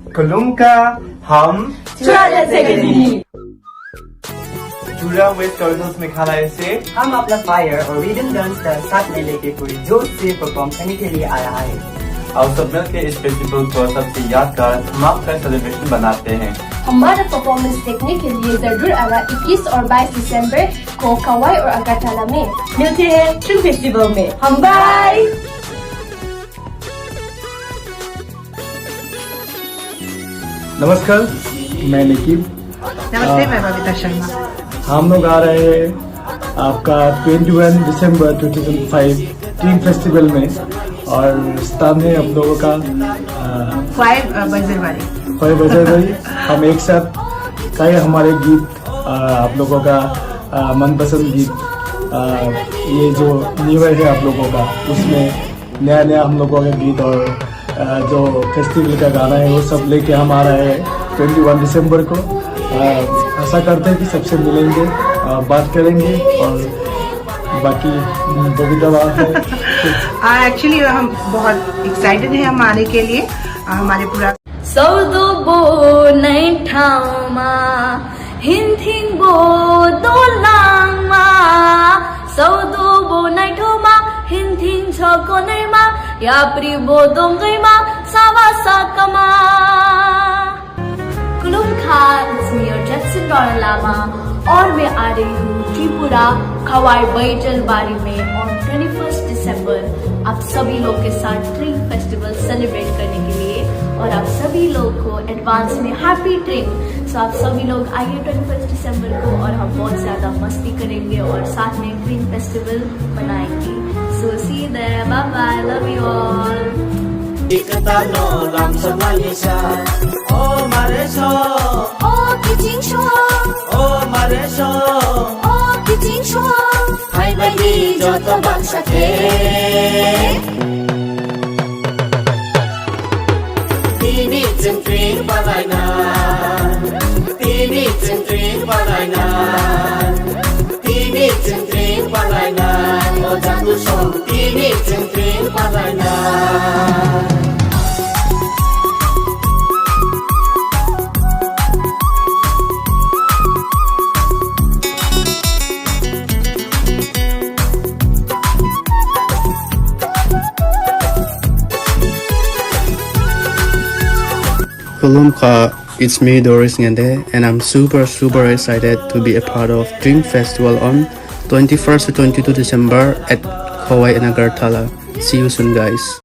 कुलुम का हम जुड़ा हुए टर्टल्स मेघालय से हम अपना फायर और रिदम डांस का साथ में लेके पूरी जोश से परफॉर्म करने के लिए आया है। और सब मिलकर इस फेस्टिवल को सबसे यादगार धमाकेदार सेलिब्रेशन बनाते हैं। हमारा परफॉर्मेंस देखने के लिए जरूर आना 21 और 22 दिसंबर को कवाई और अगरतला में। मिलते हैं ड्रीम फेस्टिवल में। हम बाय। नमस्कार, मैं निखिल। नमस्ते, मैं बबीता शर्मा। हम लोग आ रहे हैं आपका 21 दिसंबर 2005 ड्रीम फेस्टिवल में और स्थान है हम लोगों का 5 बजरवाड़ी। हम एक साथ कई हमारे गीत आप लोगों का मनपसंद गीत ये जो न्यू ईयर है आप लोगों का, उसमें नया नया हम लोगों का गीत और जो फेस्टिवल का गाना है वो सब लेके हम आ रहे हैं 21 दिसंबर को। आशा करते हैं कि सबसे मिलेंगे, बात करेंगे और बाकी बबीता बात है। एक्चुअली हम बहुत एक्साइटेड हैं हम आने के लिए। हमारे पूरा सौदो बो नै ठाउँमा हिन्थिङ बो दोलाङमा सौदो बो नै ठाउँमा हिन्थिङ छ कोनैमा याप्री बो दोङ्गैमा सावा साकमा कुलुम खान मियर जैक्सन डॉलर लामा और मैं आ रही हूँ त्रिपुरा खवाई बैजलबाड़ी में और 21 दिसंबर आप सभी लोग के साथ ड्रीम फेस्टिवल सेलिब्रेट करने के लिए और आप सभी लोग को एडवांस में हैप्पी ड्रीम। सो आप सभी लोग आइए 21 दिसंबर को और हम बहुत ज़्यादा मस्ती करेंगे और साथ में ड्रीम फेस्टिवल मनाएंगे। So see there, bye bye, love you all. Ikatano lang sa Malaysia. Oh Malaysia, Oh Kijing oh Malaysia. Oh Kijing Hai bagi joto bangsa ke. Tini centring palainan, tini centring palainan, tini centring palainan. Oh jangan song, tini centring palainan. Kulum Ka, it's me Doris Ngende and I'm super excited to be a part of Dream Festival on 21st to 22 December at Kauai and Agartala. See you soon guys.